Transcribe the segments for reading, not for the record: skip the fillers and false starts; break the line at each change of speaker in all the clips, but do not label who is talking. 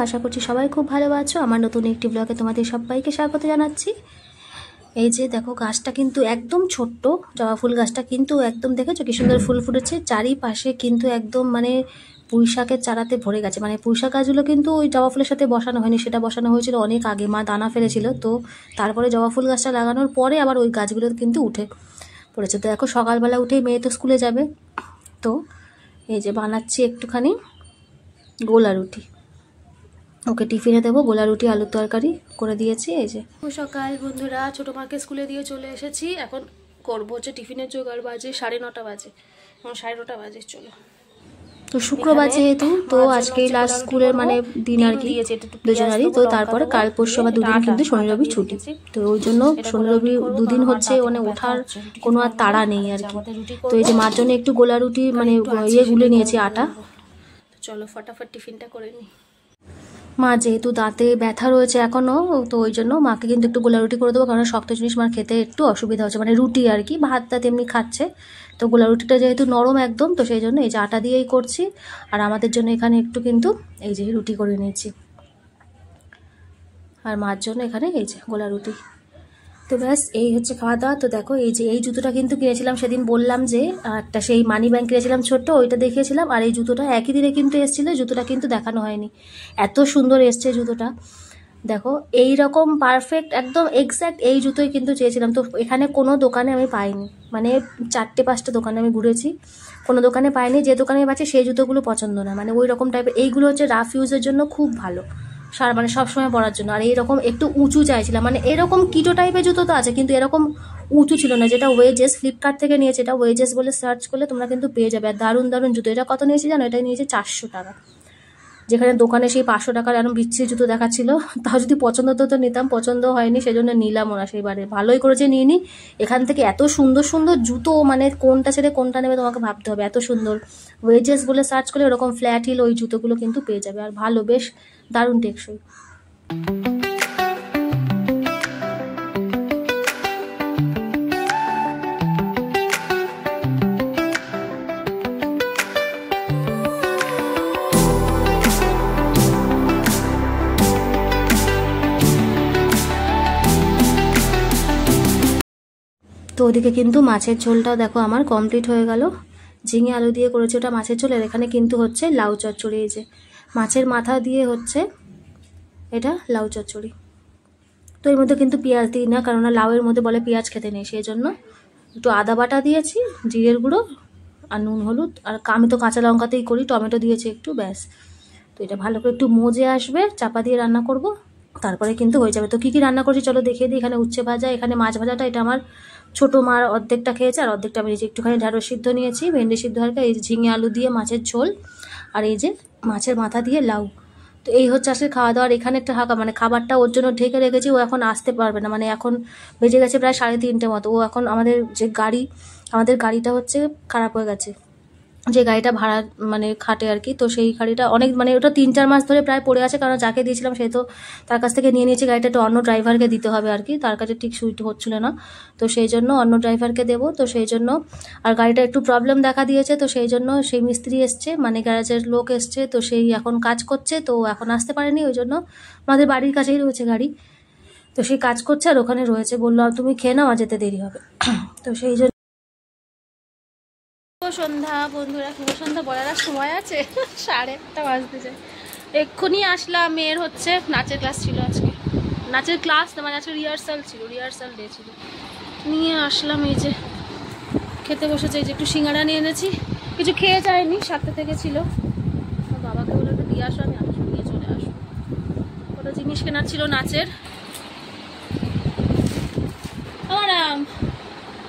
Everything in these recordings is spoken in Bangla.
আশা করছি সবাই খুব ভালো আছো। আমার নতুন একটি ব্লগে তোমাদের সবাইকে স্বাগত জানাচ্ছি। এই যে দেখো গাছটা কিন্তু একদম ছোট্ট, জবা ফুল গাছটা কিন্তু একদম দেখেছো কি সুন্দর ফুল ফুটেছে। চারিপাশে কিন্তু একদম মানে পুঁইশাকের চারাতে ভরে গেছে। মানে পুঁইশাক গাছগুলো কিন্তু ওই জবা ফুলের সাথে বসানো হয়নি, সেটা বসানো হয়েছিল অনেক আগে, মা দানা ফেলেছিল। তো তারপরে জবা ফুল গাছটা লাগানোর পরে আবার ওই গাছগুলো কিন্তু উঠে পড়েছে। তো দেখো সকালবেলা উঠেই মেয়ে তো স্কুলে যাবে, তো এই যে বানাচ্ছি একটুখানি গোলা রুটি, ওকে টিফিনে দেবো। গোলা রুটি আলুর তরকারি করে দিয়েছি। এই যে সকাল বন্ধুরা, ছোটো মাকে স্কুলে দিয়ে চলে এসেছি। এখন করবো হচ্ছে টিফিনের জোগাড়। বাজে 9:30 বাজে, এখন 9:30 বাজে। চলো, তো শুক্রবার যেহেতু, তো আজকেই লাস্ট স্কুলের মানে দিন আর কি দুজনারই। তো তারপরে কাল পরশু আবার দুদিন কিন্তু শনি রবি ছুটি। তো ওই জন্য শনি রবি দুদিন হচ্ছে মানে ওঠার কোনো আর তাড়া নেই আর কি। তো এই যে মার জন্য একটু গোলা রুটি মানে ইয়ে গুলে নিয়েছি আটা। চলো ফটাফট টিফিনটা করে নিই। মা যেহেতু দাঁতে ব্যথা রয়েছে এখনও, তো ওই জন্য মাকে কিন্তু একটু গোলা রুটি করে দেবো, কারণ শক্ত জিনিস মার খেতে একটু অসুবিধা হচ্ছে, মানে রুটি আর কি। ভাতটা তেমনি খাচ্ছে, তো গোলা রুটিটা যেহেতু নরম একদম, তো সেই জন্য এই যে আটা দিয়েই করছি। আর আমাদের জন্য এখানে একটু কিন্তু এই যে রুটি করে নিয়েছি, আর মার জন্য এখানে এই যে গোলা রুটি। তো ব্যাস এই হচ্ছে খাওয়া দাওয়া। তো দেখো এই যে এই জুতোটা কিন্তু কিনেছিলাম সেদিন, বললাম যে একটা সেই মানি ব্যাংক কিনেছিলাম ছোট্ট, ওইটা দেখিয়েছিলাম। আর এই জুতোটা একই দিনে কিন্তু এসেছিলো, জুতোটা কিন্তু দেখানো হয়নি। এত সুন্দর এসছে জুতোটা, দেখো এই রকম পারফেক্ট একদম এক্স্যাক্ট এই জুতোই কিন্তু চেয়েছিলাম। তো এখানে কোনো দোকানে আমি পাইনি, মানে 4-5টা দোকানে আমি ঘুরেছি, কোনো দোকানে পাইনি। যে দোকানে পাচ্ছি সেই জুতোগুলো পছন্দ না, মানে ওই রকম টাইপের। এইগুলো হচ্ছে রাফ ইউজের জন্য খুব ভালো, মানে সবসময় পরার জন্য। আর এইরকম একটু উঁচু চাইছিলাম, মানে এরকম কিটো টাইপের জুতো তো আছে, কিন্তু এরকম উঁচু ছিল না। যেটা ওয়েজেস, ফ্লিপকার্ট থেকে নিয়েছে, এটা ওয়েজেস বলে সার্চ করলে তোমরা কিন্তু পেয়ে যাবে। আর দারুণ দারুণ জুতো। এটা কত নিয়েছি জানো? এটা নিয়েছে 400 টাকা, যেখানে দোকানে সেই 500 টাকার এরকম বিচ্ছিরি জুতো দেখাচ্ছিল। তাও যদি পছন্দ হতো তো নিতাম, পছন্দ হয়নি সেজন্য নিলাম ওরা সেইবারে। ভালোই করেছে নিয়ে নি। এখান থেকে এত সুন্দর সুন্দর জুতো, মানে কোনটা ছেড়ে কোনটা নেবে তোমাকে ভাবতে হবে, এত সুন্দর। ওয়েজেস বলে সার্চ করলে ওরকম ফ্ল্যাট হিল ওই জুতোগুলো কিন্তু পেয়ে যাবে, আর ভালো, বেশ দারুণ টেকসই। তো ওদিকে কিন্তু মাছের ঝোলটাও দেখো আমার কমপ্লিট হয়ে গেল। ঝিঙে আলু দিয়ে করেছে ওটা মাছের ঝোল। আর এখানে কিন্তু হচ্ছে লাউ চচ্চড়ি, এই যে মাছের মাথা দিয়ে হচ্ছে এটা লাউ চচ্চড়ি। তো এর মধ্যে কিন্তু পেঁয়াজ দিই না, কারণ লাউয়ের মধ্যে বলে পেঁয়াজ খেতে নেই, সেই জন্য একটু আদা বাটা দিয়েছি, জিরের গুঁড়ো আর নুন হলুদ। আর আমি তো কাঁচা লঙ্কাতেই করি, টমেটো দিয়েছি একটু, ব্যাস। তো এটা ভালো করে একটু মজে আসবে, চাপা দিয়ে রান্না করব, তারপরে কিন্তু হয়ে যাবে। তো কী কী রান্না করছি চলো দেখিয়ে দিই। এখানে উচ্ছে ভাজা, এখানে মাছ ভাজাটা এটা আমার ছোটো মার অর্ধেকটা খেয়েছে, আর অর্ধেকটা আমি এই যে একটুখানি ঢ্যাঁড়স সিদ্ধ নিয়েছি, ভেন্ডি সিদ্ধ হালকা, এই যে ঝিঙে আলু দিয়ে মাছের ঝোল, আর এই যে মাছের মাথা দিয়ে লাউ। তো এই হচ্ছে আসলে খাওয়া দাওয়ার। এখানে একটা মানে খাবারটা ওর জন্য ঢেকে রেখেছি, ও এখন আসতে পারবে না, মানে এখন বেজে গেছে প্রায় 3:30 মতো। ও এখন আমাদের গাড়িটা হচ্ছে খারাপ হয়ে গেছে, যে গাড়িটা ভাড়া মানে খাটে আর কি। তো সেই গাড়িটা অনেক মানে ওটা 3-4 মাস ধরে প্রায় পড়ে আছে, কারণ যাকে দিয়েছিলাম সে তো তার কাছ থেকে নিয়ে নিয়েছি গাড়িটা। একটু অন্য ড্রাইভারকে দিতে হবে আর কি, তার কাছে ঠিক সুইট হচ্ছিল না, তো সেই জন্য অন্য ড্রাইভারকে দেবো। তো সেই জন্য আর গাড়িটা একটু প্রবলেম দেখা দিয়েছে, তো সেই জন্য সেই মিস্ত্রি এসছে, মানে গ্যারেজের লোক এসছে, তো সেই এখন কাজ করছে, তো এখন আসতে পারেনি। ওই জন্য আমাদের বাড়ির কাছেই রয়েছে গাড়ি, তো সেই কাজ করছে আর ওখানে রয়েছে। বললো তুমি খেয়ে নাও, যেতে দেরি হবে। তো সেই জন্য সন্ধ্যা বন্ধুরা, শুভ সন্ধ্যা বলার আর সময় আছে? 1:30 বাজতে যায়। এক্ষুনি আসলাম, মেয়ের হচ্ছে নাচের ক্লাস ছিল আজকে। নাচের ক্লাস না, মানে আজকে রিহার্সাল ছিল, রিহার্সাল ডে ছিল। নিয়ে আসলাম, এই যে খেতে বসেছে। এই যে একটু সিঙ্গাড়া নিয়ে এনেছি, কিছু খেয়ে যায়নি, 7টা থেকে ছিল। বাবাকে বলে একটু দিয়ে আসো, আমি নিয়ে চলে আসবো। ওটা জিনিস কেনার ছিল নাচের। ম্যাডাম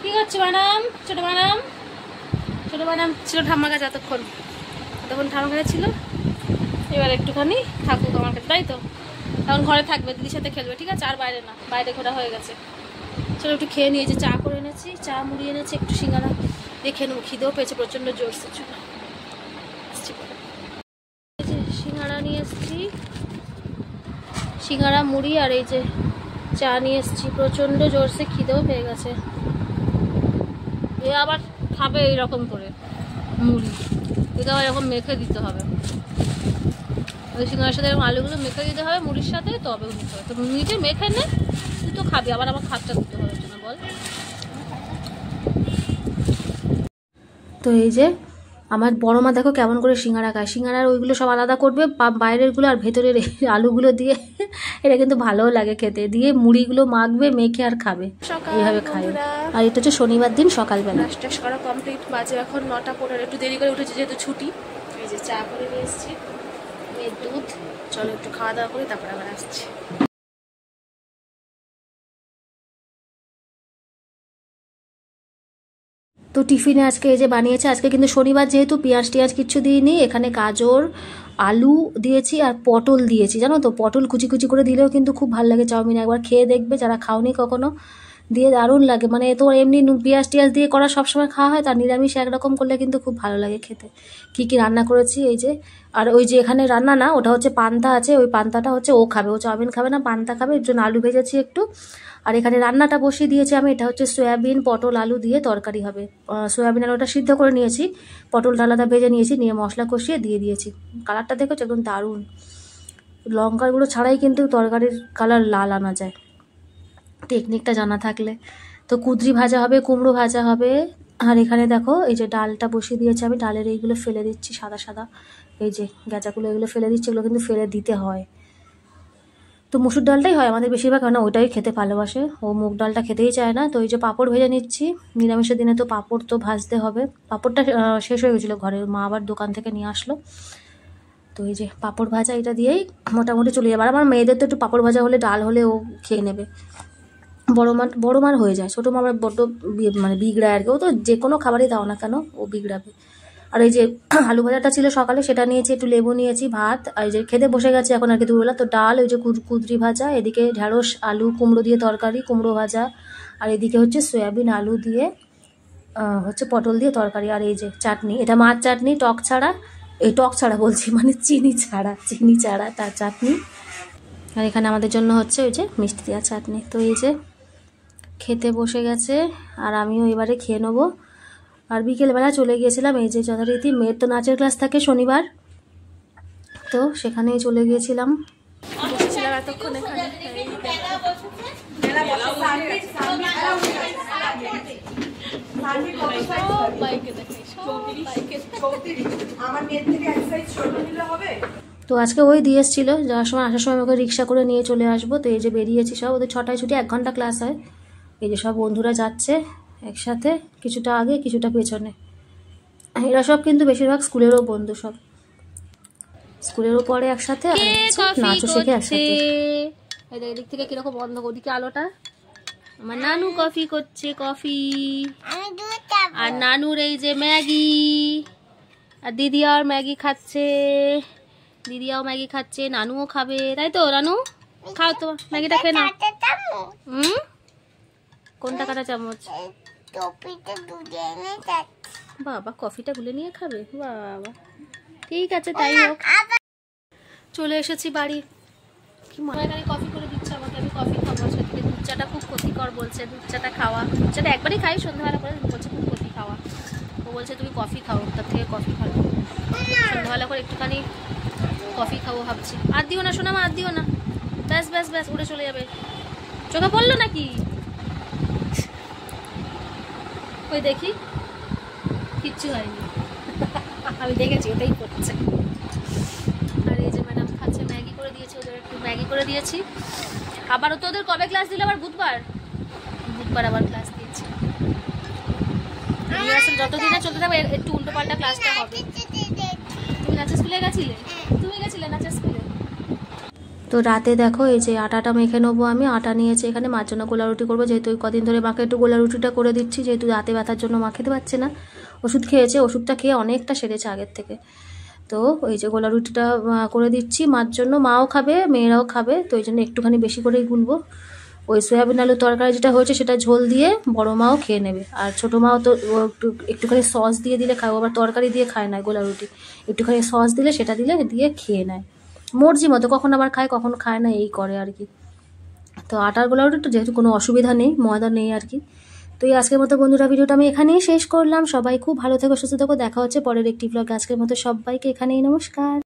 কি করছো ম্যাডাম? ছোটো ম্যাডাম ছিল ঠাম্মার কাছে, তখন ঠাম্মার কাছে ছিল। এবার একটুখানি থাকুক আমার কাছে, তাই তো? তখন ঘরে থাকবে, দিদির সাথে খেলবে, ঠিক আছে? আর বাইরে না, বাইরে ঘোরা হয়ে গেছে। চলো একটু খেয়ে নিয়েছি, চা করে এনেছি, চা মুড়ি এনেছি, একটু সিঙ্গারা দেখে নেবো, খিদেও পেয়েছে প্রচণ্ড জোরসে। চলো এই যে সিঙ্গারা নিয়ে এসেছি, সিঙ্গারা মুড়ি, আর এই যে চা নিয়ে এসেছি। প্রচণ্ড জোরসে খিদেও পেয়ে গেছে। এ আবার খাবে এইরকম করে মুড়ি, এটা আবার এরকম মেখে দিতে হবে।
ওই সিঙ্গারার সাথে আলুগুলো মেখে দিতে হবে মুড়ির সাথে, তবে নিতে হবে। তো নিজে মেখে নে, তুই তো খাবি, আবার আমার খাপটা দিতে হবে না বল।
তো এই যে আমার বড় মা দেখো কেমন করে সিঙ্গারা খায়। সিঙ্গারার ওইগুলো সব আলাদা করবে, বাইরেরগুলো আর ভেতরের আলুগুলো দিয়ে এটা কিন্তু ভালোও লাগে খেতে, দিয়ে মুড়িগুলো মাখবে, মেখে আর খাবে, এইভাবে খায়। আর এটা হচ্ছে শনিবার দিন সকালবেলা।
ব্রাশ করা কমপ্লিট, বাজে এখন 9:15, একটু দেরি করে উঠেছি যেহেতু ছুটি। এই যে চা করে নিয়ে এসেছি, মেয়ের দুধ। চলো একটু খাওয়া দাওয়া করি, তারপরে আবার আসছি।
তো টিফিনে আজকে এই যে বানিয়েছে, আজকে কিন্তু শনিবার যেহেতু পেঁয়াজ টিয়াজ কিচ্ছু দিইনি, এখানে গাজর আলু দিয়েছি আর পটল দিয়েছি, জানো তো পটল কুচি কুচি করে দিলেও কিন্তু খুব ভালো লাগে চাউমিন, একবার খেয়ে দেখবে যারা খাওনি কখনো, দিয়ে দারুণ লাগে। মানে তো এমনি পেঁয়াজ টিয়াজ দিয়ে করা সবসময় খাওয়া হয়, তার নিরামিষ একরকম করলে কিন্তু খুব ভালো লাগে খেতে। কি কি রান্না করেছি এই যে, আর ওই যে এখানে রান্না না, ওটা হচ্ছে পান্তা আছে, ওই পান্তাটা হচ্ছে ও খাবে, ও চাউমিন খাবে না, পান্তা খাবে, এর জন্য আলু ভেজেছি একটু। আর এখানে রান্নাটা বসিয়ে দিয়েছি আমি, এটা হচ্ছে সয়াবিন পটল আলু দিয়ে তরকারি হবে। সয়াবিন আলুটা সিদ্ধ করে নিয়েছি, পটলটা আলাদা ভেজে নিয়েছি, নিয়ে মশলা কষিয়ে দিয়ে দিয়েছি। কালারটা দেখেছো একদম দারুণ, লঙ্কার গুঁড়ো ছাড়াই কিন্তু তরকারির কালার লাল আনা যায়, টেকনিকটা জানা থাকলে। তো কুঁদরি ভাজা হবে, কুমড়ো ভাজা হবে। আর এখানে দেখো এই যে ডালটা বসিয়ে দিয়েছি আমি, ডালের এইগুলো ফেলে দিচ্ছি সাদা সাদা, এই যে গেঁচাগুলো এগুলো ফেলে দিচ্ছি, এগুলো কিন্তু ফেলে দিতে হয়। তো মুসুর ডালটাই হয় আমাদের বেশিরভাগ, কারণ ওইটাই খেতে ভালোবাসে, ও মুগ ডালটা খেতেই চায় না। তো এই যে পাঁপড় ভেজে নিচ্ছি, নিরামিষের দিনে তো পাঁপড় তো ভাজতে হবে। পাঁপড়টা শেষ হয়ে গেছিলো ঘরে, মা আবার দোকান থেকে নিয়ে আসলো। তো এই যে পাঁপড় ভাজা, এটা দিয়েই মোটামুটি চলে যাবে। আর আমার মেয়েদের তো একটু পাঁপড় ভাজা হলে, ডাল হলে ও খেয়ে নেবে। বড় মার হয়ে যায়, ছোটো মা আবার বড্ড মানে বিগড়ায় আর কি, ও তো যে কোনো খাবারই দাও না কেন ও বিগড়াবে। আর এই যে আলু ভাজাটা ছিল সকালে, সেটা নিয়েছি, একটু লেবু নিয়েছি, ভাত, আর এই যে খেতে বসে গেছে এখন আর কি দুপুরবেলা। তো ডাল, ওই যে কুঁদরি ভাজা, এদিকে ঢ্যাঁড়স আলু কুমড়ো দিয়ে তরকারি, কুমড়ো ভাজা, আর এদিকে হচ্ছে সয়াবিন আলু দিয়ে হচ্ছে পটল দিয়ে তরকারি, আর এই যে চাটনি, এটা মাছ চাটনি, টক ছাড়া, এই টক ছাড়া বলছি মানে চিনি ছাড়া তার চাটনি। আর এখানে আমাদের জন্য হচ্ছে ওই যে মিষ্টি দেওয়া চাটনি। তো এই যে খেতে বসে গেছে, আর আমিও এবারে খেয়ে নেবো। আর বিকেলবেলা চলে গিয়েছিলাম এই যে যথারীতি, মেয়ের তো নাচের ক্লাস থাকে শনিবার, তো সেখানেই চলে গিয়েছিলাম।
বসেছিলাম এতক্ষণ এখানে।
তো আজকে ওই দিয়ে এসেছিলো, যাওয়ার সময় আসার সময় ওকে রিক্সা করে নিয়ে চলে আসবো। তো এই যে বেরিয়েছি সব, ওদের 6টায় ছুটি, 1 ঘন্টা ক্লাস হয়। এই যে সব বন্ধুরা যাচ্ছে একসাথে, কিছুটা আগে কিছুটা পেছনে। এরা সব কিন্তু বেশিরভাগ স্কুলেরও বন্ধু, সব স্কুলেরও পড়ে একসাথে, নাচও শেখে একসাথে।
এদিক থেকে কিরকম বন্ধ, ওদিকে আলোটা। আমার নানু কফি করছে, কফি। আর নানুর এই যে ম্যাগি, আর দিদি আর ম্যাগি খাচ্ছে, দিদিয়াও ম্যাগি খাচ্ছে, নানুও খাবে, তাই তো নানু? খাও তো ম্যাগিটা, খেয়ে নাও। কোনটা কাটা চামচ? বাবা কফিটা গুলে নিয়ে খাবে, বাবা ঠিক আছে তাই হোক। চলে এসেছি বাড়ি, কি মনে হয় কফি করে দিচ্ছে আমাকে, আমি কফি খাবো আজকে থেকে। দুধ চাটা খুব ক্ষতিকর বলছে, দুধ চাটা খাওয়া, দুধ চাটা একবারই খাই সন্ধ্যাবেলা করে, বলছে খুব ক্ষতি খাওয়া। ও বলছে তুমি কফি খাও, তার থেকে কফি খাও, সন্ধ্যাবেলা করে একটুখানি কফি খাবো ভাবছি। আর দিও না শোনা, আর দিও না, ব্যাস ব্যাস ব্যাস উড়ে চলে যাবে। চোখে পড়লো নাকি? ওই দেখি কিচ্ছু হয়নি, আমি দেখেছি ওটাই করছে। আর এই যে ম্যাডাম খাচ্ছে, ম্যাগি করে দিয়েছি ওদের, একটু ম্যাগি করে দিয়েছি। আবার তো ওদের কবে ক্লাস দিল? আবার বুধবার আবার ক্লাস দিয়েছি। যতদিন চলতে থাকবে একটু উল্টো পাল্টা ক্লাসটা হবে। তুমি নাচের স্কুলে গেছিলে? তুমি গেছিলে নাচের স্কুলে?
তো রাতে দেখো এই যে আটাটা মেখে নেবো আমি, আটা নিয়েছি এখানে, মার জন্য গোলা রুটি করবো, যেহেতু ওই কদিন ধরে মাকে একটু গোলা রুটিটা করে দিচ্ছি, যেহেতু রাতে ব্যথার জন্য মা খেতে পারছে না, ওষুধ খেয়েছে, ওষুধটা খেয়ে অনেকটা সেরেছে আগের থেকে। তো ওই যে গোলা রুটিটা করে দিচ্ছি মার জন্য, মাও খাবে মেয়েরাও খাবে, তো ওই জন্য একটুখানি বেশি করেই গুলবো। ওই সয়াবিন আলু তরকারি যেটা হয়েছে সেটা ঝোল দিয়ে বড় মাও খেয়ে নেবে, আর ছোটো মাও তো একটুখানি সস দিয়ে দিলে খায়, আবার তরকারি দিয়ে খায় না গোলা রুটি, একটুখানি সস দিলে সেটা দিয়ে খেয়ে নেয়, মর্জি মতো, কখন আবার খায় কখন খায় না, এই করে আর কি। তো আটার গোলা রুটি তো যেহেতু কোনো অসুবিধা নেই, ময়দা নেই আর কি। তো এই আজকের মতো বন্ধুরা ভিডিওটা আমি এখানেই শেষ করলাম। সবাই খুব ভালো থেকো, সুস্থ থেকো, দেখা হচ্ছে পরের একটি ব্লগ। আজকের মতো সবাইকে এখানেই নমস্কার।